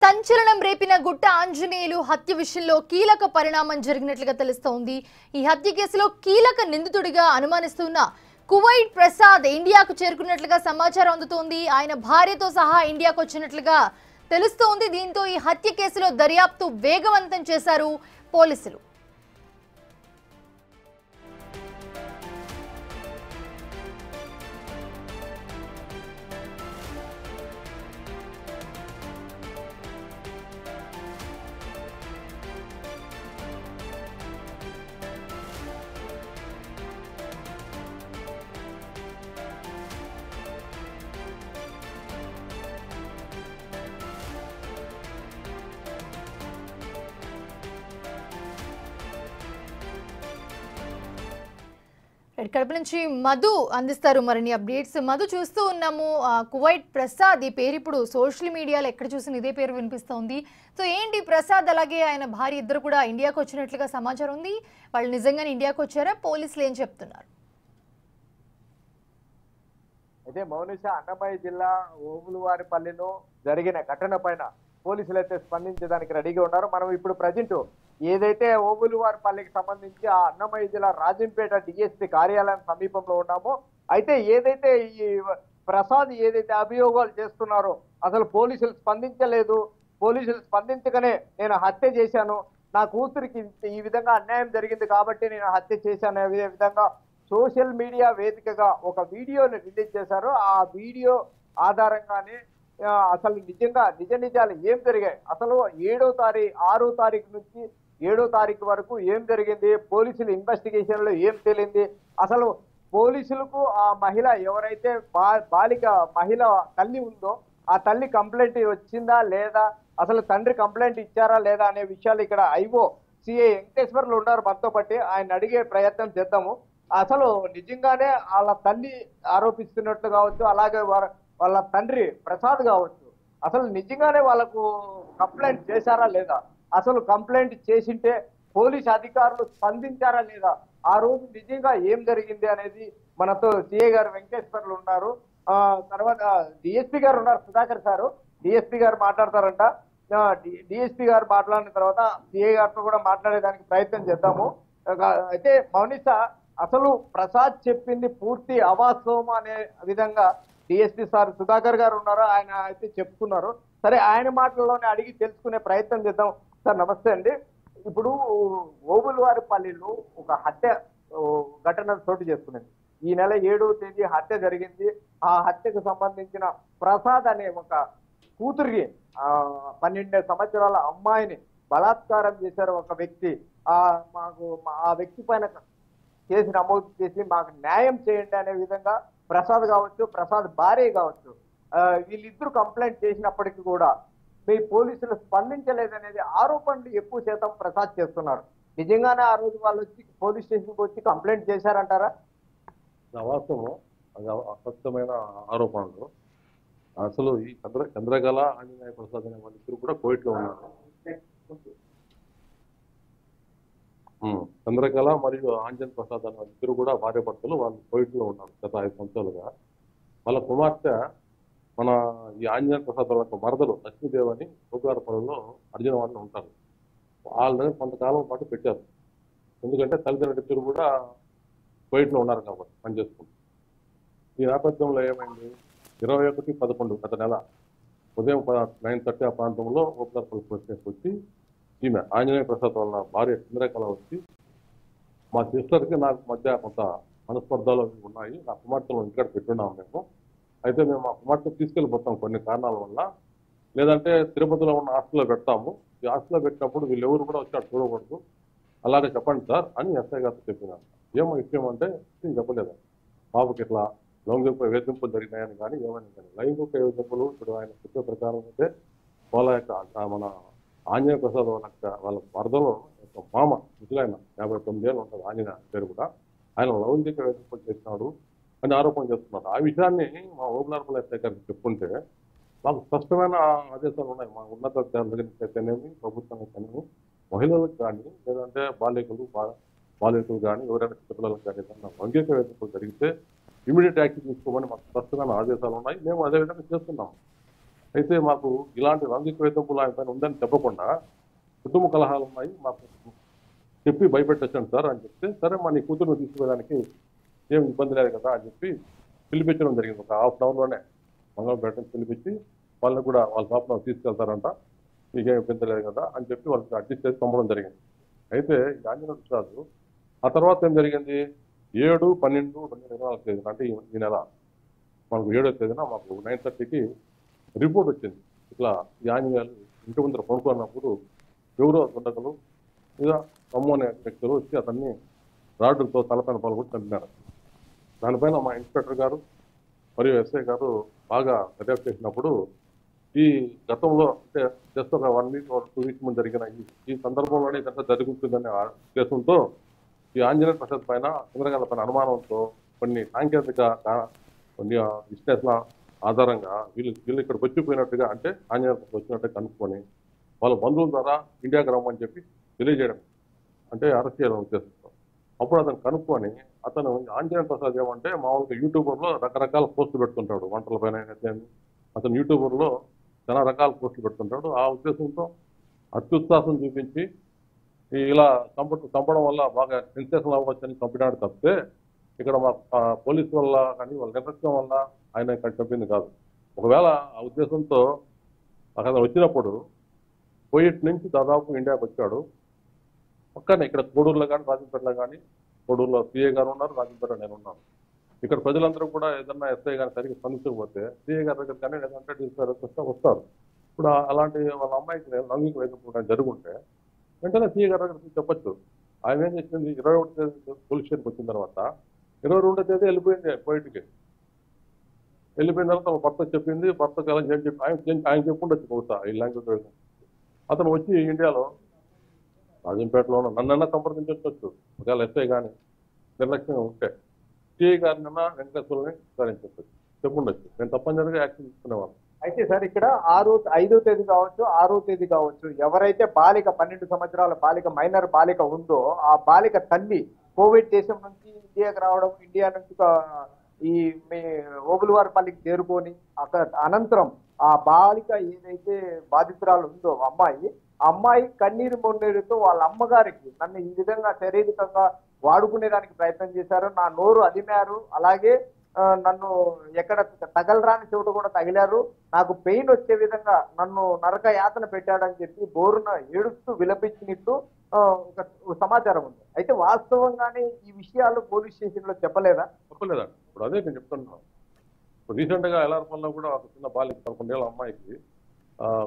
సంచలనం రేపిన గుట్ట ఆంజనేయులు హత్య విషయంలో కీలక పరిణామం జరిగినట్లుగా తెలుస్తోంది. ఈ హత్య కేసులో కీలక నిందితుడిగా అనుమానిస్తున్న కువైట్ ప్రసాద్ ఇండియాకు చేరుకున్నట్లుగా సమాచారం అందుతోంది. ఆయన భార్యతో సహా ఇండియాకు వచ్చినట్లుగా తెలుస్తోంది. దీంతో ఈ హత్య కేసులో దర్యాప్తు వేగవంతం చేశారు పోలీసులు. కడప నుంచి మధు అందిస్తారు మరిన్ని అప్డేట్స్. మధు, చూస్తూ ఉన్నాము కువైట్ ప్రసాద్ ఈ పేరు ఇప్పుడు సోషల్ మీడియాలో ఎక్కడ చూసిన ఇదే పేరు వినిపిస్తోంది. సో ఏంటి ప్రసాద్ అలాగే ఆయన భార్య ఇద్దరు కూడా ఇండియాకు వచ్చినట్లుగా సమాచారం ఉంది. వాళ్ళు నిజంగానే ఇండియాకు వచ్చారా? పోలీసులు ఏం చెప్తున్నారు? అయితే మౌనిష, అన్నమయ్య జిల్లా ఓబులవారిపల్లిలో జరిగిన ఘటన పైన పోలీసులు అయితే స్పందించడానికి రెడీగా ఉన్నారు. మనం ఇప్పుడు ప్రజెంట్ ఏదైతే ఓబులవారిపల్లికి సంబంధించి ఆ అన్నమయ్య జిల్లా రాజంపేట డిఎస్పీ కార్యాలయం సమీపంలో ఉన్నామో, అయితే ఏదైతే ఈ ప్రసాద్ ఏదైతే అభియోగాలు చేస్తున్నారో అసలు పోలీసులు స్పందించలేదు. పోలీసులు స్పందించగానే నేను హత్య చేశాను, నా కూతురికి ఈ విధంగా అన్యాయం జరిగింది కాబట్టి నేను హత్య చేశాను అనే విధంగా సోషల్ మీడియా వేదికగా ఒక వీడియోని రిలీజ్ చేశారు. ఆ వీడియో ఆధారంగానే అసలు నిజంగా నిజాలు ఏం జరిగాయి, అసలు 6వ తారీఖు నుంచి 7వ తారీఖు వరకు ఏం జరిగింది, పోలీసుల ఇన్వెస్టిగేషన్ లో ఏం తేలింది, అసలు పోలీసులకు ఆ మహిళ ఎవరైతే మహిళ తల్లి ఉందో ఆ తల్లి కంప్లైంట్ వచ్చిందా లేదా, అసలు తండ్రి కంప్లైంట్ ఇచ్చారా లేదా అనే విషయాలు ఇక్కడ ఐఓ సిఐ వెంకటేశ్వర్లు ఉన్నారు మనతో పట్టి. ఆయన అడిగే ప్రయత్నం చేద్దాము. అసలు నిజంగానే వాళ్ళ తల్లి ఆరోపిస్తున్నట్లు కావచ్చు, అలాగే వాళ్ళ తండ్రి ప్రసాద్ కావచ్చు, అసలు నిజంగానే వాళ్ళకు కంప్లైంట్ చేశారా లేదా, అసలు కంప్లైంట్ చేసింటే పోలీస్ అధికారులు స్పందించారా లేదా, ఆ రోజు నిజంగా ఏం జరిగింది అనేది మనతో సిఐ గారు వెంకటేశ్వర్లు ఉన్నారు. తర్వాత డిఎస్పీ గారు ఉన్నారు, సుధాకర్ సారు. డిఎస్పీ గారు మాట్లాడతారంట. డిఎస్పీ గారు మాట్లాడిన తర్వాత సిఐ గారితో కూడా మాట్లాడేదానికి ప్రయత్నం చేద్దాము. అయితే మౌనిష, అసలు ప్రసాద్ చెప్పింది పూర్తి అవాస్తవం అనే విధంగా డిఎస్పీ సార్ సుధాకర్ గారు ఉన్నారు, ఆయన అయితే చెప్తున్నారు. సరే, ఆయన మాటల్లోనే అడిగి తెలుసుకునే ప్రయత్నం చేద్దాం. సార్ నమస్తే అండి. ఇప్పుడు ఓబులవారిపల్లిలో ఒక హత్య ఘటన చోటు చేసుకున్నది. ఈ నెల 7వ తేదీ హత్య జరిగింది. ఆ హత్యకు సంబంధించిన ప్రసాద్ అనే ఒక కూతురికి 12 సంవత్సరాల అమ్మాయిని బలాత్కారం చేశారు ఒక వ్యక్తి. ఆ వ్యక్తి పైన కేసు నమోదు చేసి మాకు న్యాయం చేయండి అనే విధంగా ప్రసాద్ కావచ్చు, ప్రసాద్ భార్య కావచ్చు, వీళ్ళిద్దరూ కంప్లైంట్ చేసినప్పటికీ కూడా మీ పోలీసులు స్పందించలేదనేది ఆరోపణలు ఎక్కువ శాతం ప్రసాద్ చేస్తున్నారు. నిజంగానే ఆ రోజు వాళ్ళు వచ్చి పోలీస్ స్టేషన్కి వచ్చి కంప్లైంట్ చేశారంటారా? వాస్తవం, అది అసత్యమైన ఆరోపణలు. అసలు ఈ చంద్రకళ ఆంజనేయ ప్రసాద్ అనే వాళ్ళిద్దరు కూడా కోవిట్లో ఉన్నారు. చంద్రకళ మరియు ఆంజన్ ప్రసాద్ అనే ఇద్దరు కూడా భార్య భర్తలు వాళ్ళు కోవిట్లో ఉన్నారు గత 5 సంవత్సరాలుగా. వాళ్ళ కుమార్తె మన ఈ ఆంజనేయ ప్రసాద్ వాళ్ళ మరదలు లక్ష్మీదేవి అని ఓబులవారిపల్లిలో అర్జునవాడలో ఉంటారు. వాళ్ళ దగ్గర కొంతకాలం పాటు పెట్టారు. ఎందుకంటే తల్లిదండ్రులు ఇద్దరు కూడా కోవిట్లో ఉన్నారు కాబట్టి పనిచేసుకుంటారు. ఈ నేపథ్యంలో ఏమైంది, 21/11 గత నెల ఉదయం 9:30 ఆ ప్రాంతంలో ఓబులవారిపల్లి పోలీస్ స్టేషన్కి వచ్చి ఈమె ఆంజనేయ ప్రసాద్ వాళ్ళ భార్య చంద్రకళ వచ్చి, మా సిస్టర్కి నాకు మధ్య కొంత మనస్పర్ధాలు ఉన్నాయి, నా కుమార్తెను ఇంటికాడ పెట్టున్నాము మేము, అయితే మేము మా కుమార్తె తీసుకెళ్ళిపోతాం కొన్ని కారణాల వల్ల, లేదంటే తిరుపతిలో ఉన్న హాస్టల్లో పెడతాము, ఈ హాస్టల్లో పెట్టినప్పుడు వీళ్ళెవరు కూడా వచ్చి అటు చూడకూడదు, అలాగే చెప్పండి సార్ అని ఎస్ఐ గారు చెప్పినారు. ఏమో విషయం అంటే చెప్పలేదు, బాబుకి ఇట్లా లైంగిక వేధింపులు జరిగినాయని కానీ ఏమైనా కానీ. లైంగిక వేధింపులు ఇప్పుడు ఆయన చెప్పే ప్రకారం అయితే వాళ్ళ యొక్క మన ఆంజనేయ ప్రసాద్ వాళ్ళ వరదలో మామ ముసలాయన 59 ఏళ్ళు ఉంటుంది, ఆంజనేయ పేరు కూడా, ఆయన లైంగిక వేధింపులు చేసినాడు అని ఆరోపణ చేస్తున్నారు. ఆ విషయాన్ని మా ఓబులవారిపల్లి ఎస్ఐ గారికి చెప్పుకుంటే మాకు స్పష్టమైన ఆదేశాలు ఉన్నాయి. మా ఉన్నతనేమి ప్రభుత్వం అయితేనేమి మహిళలకు కానీ లేదంటే బాలికలు కానీ ఎవరైనా చిన్నపిల్లలకు కానీ ఏదైనా లైంగిక వేధింపులు జరిగితే ఇమీడియట్ యాక్షన్ తీసుకోమని మాకు స్పష్టమైన ఆదేశాలు ఉన్నాయి. మేము అదేవిధంగా చేస్తున్నాము. అయితే మాకు ఇలాంటి రంగిక వేధింపులు ఆయన పైన ఉందని చెప్పకుండా కుటుంబ కలహాలు ఉన్నాయి మాకు చెప్పి భయపెట్టొచ్చాను సార్ అని చెప్తే, సరే మా నీ కూతురుని తీసుకుపోయడానికి ఏం ఇబ్బంది లేదు కదా అని చెప్పి పిలిపించడం జరిగింది. ఒక హాఫ్ అన్ అవర్లోనే మంగళపేట పిలిపించి వాళ్ళని కూడా వాళ్ళ పాపను తీసుకెళ్తారంట, మీకేం ఇబ్బంది లేదు కదా అని చెప్పి వాళ్ళకి అడ్జస్ట్ చేసి పంపడం జరిగింది. అయితే ఈ ఆంజనేయ ప్రసాద్ ఆ తర్వాత ఏం జరిగింది, 7, 12, 2024 తేదీన అంటే ఈ నెల మనకు 7వ తేదీన మాకు 9:30కి రిపోర్ట్ వచ్చింది. ఇట్లా ఈ ఆంజనేయులు ఇంటి ముందర కొనుక్కున్నప్పుడు ఎవరో దుండగులు లేదా అమ్ము అనే వ్యక్తులు వచ్చి అతన్ని రాడ్డులతో తలపైన పాల్గొని చంపినారు. దానిపైన మా ఇన్స్పెక్టర్ గారు మరియు ఎస్ఐ గారు బాగా దర్యాప్తు చేసినప్పుడు ఈ గతంలో అంటే జస్ట్ ఒక 1 వీక్ 2 వీక్స్ ముందు జరిగిన ఈ సందర్భంలోనే ఇదంతా జరుగుతుందనే ఉద్దేశంతో ఈ ఆంజనేయ ప్రసాద్ పైన చంద్రకాంత్ పైన అనుమానంతో కొన్ని సాంకేతిక కొన్ని విశ్లేషణ ఆధారంగా వీళ్ళు ఇక్కడికి వచ్చిపోయినట్టుగా అంటే ఆంజనేయ ప్రసాద్ వచ్చినట్టు కనుక్కొని వాళ్ళ బంధువుల ద్వారా ఇండియాకి రమ్మని చెప్పి తెలియజేయడం, అంటే అరెస్ట్ చేయాలని ఉద్దేశంతో. అప్పుడు అతను కనుక్కొని అతను ఆంజనేయ ప్రసాద్ ఏమంటే మామూలుగా యూట్యూబర్లో రకరకాల పోస్టులు పెడుతుంటాడు, వంటల పైన అతను యూట్యూబర్లో చాలా రకాల పోస్టులు పెడుతుంటాడు. ఆ ఉద్దేశంతో అత్యుత్సాహం చూపించి ఇలా చంపడం వల్ల బాగా సెన్సేషన్ అవ్వచ్చని చంపినాడు తప్పితే ఇక్కడ మా పోలీసు వల్ల కానీ వాళ్ళ నిర్లక్ష్యం వల్ల ఆయన ఇక్కడ చంపింది కాదు. ఒకవేళ ఆ ఉద్దేశంతో అక్కడ వచ్చినప్పుడు కోయిట్ నుంచి దాదాపు ఇండియాకి వచ్చాడు. పక్కనే ఇక్కడ కోడూరులో కానీ రాజంపేటలో కానీ, కోడూరులో సిఐ గారు ఉన్నారు, రాజంపేట నేను ఉన్నాను. ఇక్కడ ప్రజలందరూ కూడా ఏదన్నా ఎస్ఐ కానీ సరిగ్గా స్పందించకపోతే సిఐ గారి దగ్గర కానీ లేదంటే డీసీ వస్తారు. ఇప్పుడు అలాంటి వాళ్ళ అమ్మాయికి లైంగిక వేధింపులు జరుగుంటే వెంటనే సిఐ గారి దగ్గర చెప్పొచ్చు. ఆయన ఏం చేసింది, 21వ తేదీ పోలీస్ స్టేషన్కి వచ్చిన తర్వాత 22వ తేదీ వెళ్ళిపోయింది కోయిట్కి. వెళ్ళిపోయిన తర్వాత వాళ్ళ భర్త చెప్పింది, భర్తకు ఎలా చెప్పి ఆయన చెప్పుండొచ్చు బహుశా ఈ లాంగ్వేజ్ వేధింపు. అతను వచ్చి ఇండియాలో రాజంపేటలో నన్నన్నా సంప్రదించవచ్చు, ఒకవేళ ఎస్ఐ కానీ నిర్లక్ష్యంగా ఉంటే సిఐ గారినన్నా వెంకటేశ్వరుని విచారించవచ్చు, చెప్పుండొచ్చు. నేను తప్పనిసరిగా యాక్షన్ తీసుకునేవాళ్ళం. అయితే సార్ ఇక్కడ 5వ తేదీ కావచ్చు, 6వ తేదీ కావచ్చు, ఎవరైతే బాలిక 12 సంవత్సరాల బాలిక మైనర్ బాలిక ఉందో ఆ బాలిక తల్లి కోవిడ్ దేశం నుంచి ఇండియాకి రావడం, ఇండియా నుంచి ఈ మీ ఓబులవారిపల్లికి చేరుకొని అక్కడ అనంతరం ఆ బాలిక ఏదైతే బాధితురాలు ఉందో అమ్మాయి కన్నీరు మొన్నీరుతో వాళ్ళ అమ్మగారికి నన్ను ఈ విధంగా శారీరకంగా వాడుకునేదానికి ప్రయత్నం చేశారు, నా నోరు అదిమారు, అలాగే నన్ను ఎక్కడ తగలరాని చోటు కూడా తగిలారు, నాకు పెయిన్ వచ్చే విధంగా నన్ను నరక యాతన పెట్టాడని చెప్పి బోరున ఏడుస్తూ విలపించినట్టు ఒక సమాచారం ఉంది. అయితే వాస్తవంగానే ఈ విషయాలు పోలీస్ స్టేషన్ లో చెప్పలేదా? చెప్పలేదండి. ఇప్పుడు అదే నేను చెప్తున్నాను. ఇప్పుడు రీసెంట్గా ఎల్ఆర్పల్లిలో కూడా ఒక చిన్న బాలిక 11 ఏళ్ళ అమ్మాయికి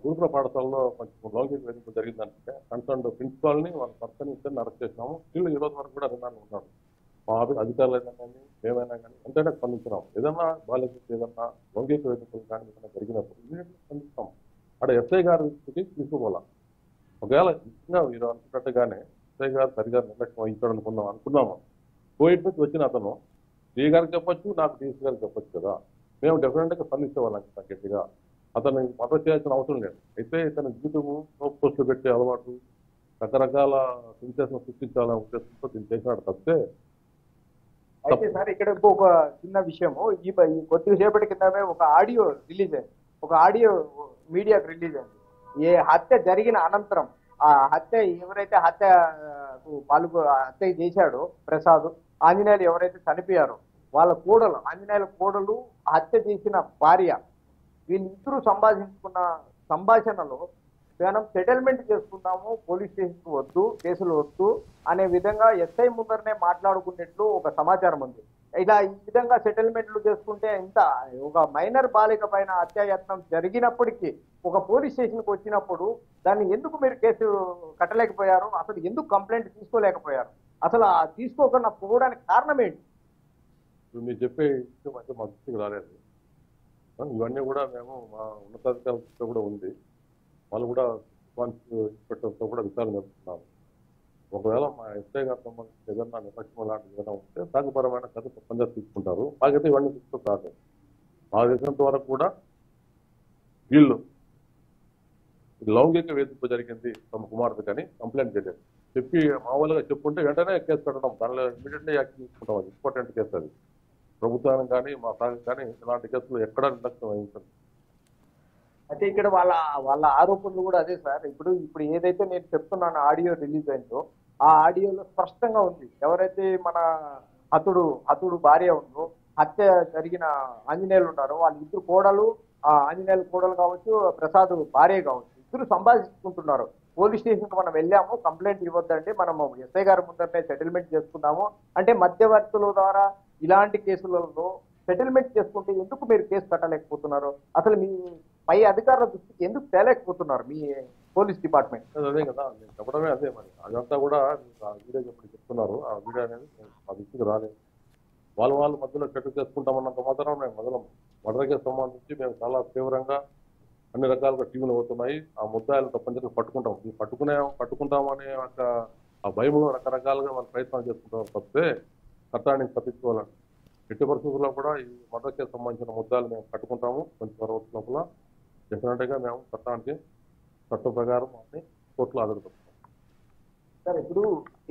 గురుకుల పాఠశాలలో కొంచెం లౌకిక వేధింపు జరిగిందంటే కన్సర్న్ ప్రిన్సిపాల్ని వాళ్ళ భర్తని ఇద్దరిని అరెస్ట్ చేసినాము. వీళ్ళు ఈ రోజు వరకు కూడా రిమాండ్ ఉన్నారు. మా అధికారులు ఏదైనా కానీ ఏమైనా కానీ ఎంతైనా స్పందించినాం. ఏదన్నా బాలికకి ఏదన్నా లౌకిక వేధింపులు కానీ ఏదైనా జరిగినప్పుడు ఇమీడియట్గా స్పందిస్తాం. అక్కడ ఎస్ఐ గారి దృష్టికి తీసుకోవాలా. ఒకవేళ ఇంకా మీరు అనుకున్నట్టుగానే ఎస్ఐ గారు సరిగా నిర్లక్ష్యం వహించాడు అనుకున్నాము. కోవిడ్ నుంచి వచ్చిన అతను డీ గారికి చెప్పొచ్చు, నాకు డీసీ గారికి చెప్పొచ్చు కదా, మేము డెఫినెట్గా స్పందించేవాళ్ళం గట్టిగా. అతను మద్దతు చేయాల్సిన అవసరం లేదు. అయితే ఇతను జీవితము సోప్ పోస్టులు పెట్టే అలవాటు, రకరకాల సెన్సేషన్ సృష్టించాలనే ఉద్దేశంతో దీన్ని చేసినాడు తప్పితే. అయితే సార్ ఇక్కడ ఇంకొక చిన్న విషయము, ఈ కొద్దిసేపటి కిందమే ఒక ఆడియో రిలీజ్ అయింది, ఒక ఆడియో మీడియాకు రిలీజ్ అయింది. ఏ హత్య జరిగిన అనంతరం ఆ హత్య ఎవరైతే హత్య చేశాడో ప్రసాద్, ఆంజనేయులు ఎవరైతే చనిపోయారో వాళ్ళ కోడలు, ఆంజనేయుల కోడలు, హత్య చేసిన భార్య, వీళ్ళిద్దరూ సంభాషించుకున్న సంభాషణలో మనం సెటిల్మెంట్ చేసుకుందాము, పోలీస్ స్టేషన్కి వద్దు, కేసులు వద్దు అనే విధంగా ఎస్ఐ ముందరనే మాట్లాడుకున్నట్లు ఒక సమాచారం ఉంది. ఇలా ఈ విధంగా సెటిల్మెంట్లు చేసుకుంటే ఇంత ఒక మైనర్ బాలిక పైన హత్యాయత్నం జరిగినప్పటికీ ఒక పోలీస్ స్టేషన్కి వచ్చినప్పుడు దాన్ని ఎందుకు మీరు కేసు కట్టలేకపోయారు, అసలు ఎందుకు కంప్లైంట్ తీసుకోలేకపోయారు, అసలు తీసుకోకుండా పోవడానికి కారణం ఏంటి? మీరు చెప్పే విషయం అయితే మా దృష్టికి రాలేదు. ఇవన్నీ కూడా మేము మా ఉన్నతాధికారులతో కూడా ఉంది, వాళ్ళు కూడా ఇన్స్పెక్టర్తో కూడా విచారణ జరుపుతున్నారు. ఒకవేళ మా ఎస్ఐ గారు సంబంధించి ఏదన్నా నిర్లక్ష్యం లాంటిది ఏదైనా ఉంటే సాగుపరమైన చర్య తప్పనిసరి తీసుకుంటారు. మాకైతే ఇవన్నీ తీసుకుంటారు. మా దేశంత వరకు కూడా వీళ్ళు లౌంగిక వేధింపు జరిగింది తమ కుమార్తె కానీ కంప్లైంట్ చేయలేదు. చెప్పి మామూలుగా చెప్పుకుంటే వెంటనే కేసు పెట్టడం, దానిలో ఇమీడియట్లీ యాక్షన్ తీసుకుంటాం. అది ఇంపార్టెంట్ కేసు. అది ప్రభుత్వానికి కానీ మా సాగు కానీ ఇలాంటి కేసులు ఎక్కడా నిర్లక్ష్యం వహించండి. అయితే ఇక్కడ వాళ్ళ వాళ్ళ ఆరోపణలు కూడా అదే సార్. ఇప్పుడు ఏదైతే నేను చెప్తున్నాను ఆడియో రిలీజ్ అయిందో ఆ ఆడియోలో స్పష్టంగా ఉంది. ఎవరైతే మన హతుడు భార్య ఉందో, హత్య జరిగిన ఆంజనేయులు ఉన్నారో, వాళ్ళ ఇద్దరు కోడలు, ఆంజనేయులు కోడలు కావచ్చు, ప్రసాద్ భార్య కావచ్చు, ఇద్దరు సంభాషించుకుంటున్నారు. పోలీస్ స్టేషన్ కి మనం వెళ్ళాము, కంప్లైంట్ ఇవ్వద్దండి, మనము ఎస్ఐ గారి ముందరనే సెటిల్మెంట్ చేసుకున్నాము అంటే, మధ్యవర్తుల ద్వారా ఇలాంటి కేసులలో సెటిల్మెంట్ చేసుకుంటే ఎందుకు మీరు కేసు కట్టలేకపోతున్నారు? అసలు మీ పై అధికారుల దృష్టికి ఎందుకు తేలేకపోతున్నారు మీ పోలీస్ డిపార్ట్మెంట్? అదే కదా నేను చెప్పడమే అదే. మరి అదంతా కూడా ఆ వీడియో ఎప్పుడు చెప్తున్నారు, ఆ వీడియో అనేది మా దృష్టికి రాలేదు. వాళ్ళు మధ్యలో చెట్టు చేసుకుంటామన్నంత మాత్రం మేము మొదలం మర్డర్కి సంబంధించి మేము చాలా తీవ్రంగా అన్ని రకాలుగా టీవీలు అవుతున్నాయి. ఆ ముద్దాయిలు తప్పనిసరిగా పట్టుకుంటాం. ఈ పట్టుకుంటామనే ఒక ఆ భయంలో రకరకాలుగా వాళ్ళు ప్రయత్నాలు చేసుకుంటాం తప్పితే చట్టాన్ని తప్పించుకోవాలండి. ఎట్టి పరిస్థితుల్లో కూడా ఈ మర్డర్కి సంబంధించిన ముద్దాలు మేము పట్టుకుంటాము. కొంచెం తర్వాత లోపల డెఫినెట్గా మేము చట్టం ప్రకారం అన్ని కోర్టులో హాజరుపరుస్తాం. సార్, ఇప్పుడు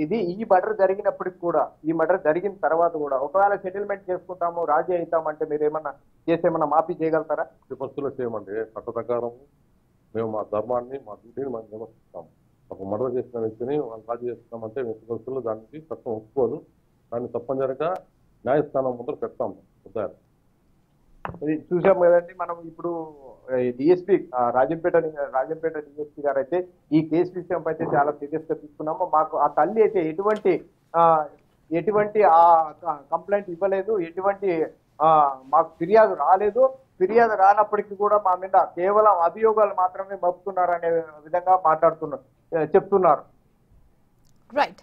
ఈ మర్డర్ జరిగినప్పటికి కూడా, ఈ మర్డర్ జరిగిన తర్వాత కూడా ఒకవేళ సెటిల్మెంట్ చేసుకుంటాము, రాజీ అవుతామంటే మీరు ఏమన్నా మాఫీ చేయగలుగుతారా? ఎట్టి పరిస్థితుల్లో చేయమండి. చట్ట ప్రకారం మేము మా ధర్మాన్ని, మా డ్యూటీని మేము నిర్వర్తిస్తాము. ఒక మర్డర్ చేసిన వ్యక్తిని వాళ్ళు రాజీ చేస్తున్నామంటే ఎట్టి పరిస్థితుల్లో దానికి చట్టం ఒప్పుకోదు. దాన్ని తప్పనిసరిగా న్యాయస్థానం ముందర పెడతాం ముద్దాయిలు. చూసాం కదండి మనం. ఇప్పుడు డిఎస్పీ రాజంపేట డిఎస్పీ గారు అయితే ఈ కేసు విషయం అయితే చాలా సీరియస్ గా తీసుకున్నాము. మాకు ఆ తల్లి అయితే ఎటువంటి ఆ కంప్లైంట్ ఇవ్వలేదు, ఎటువంటి మాకు ఫిర్యాదు రాలేదు. ఫిర్యాదు రానప్పటికీ కూడా మా మీద కేవలం అభియోగాలు మాత్రమే మోపుతున్నారు అనే విధంగా చెప్తున్నారు. రైట్.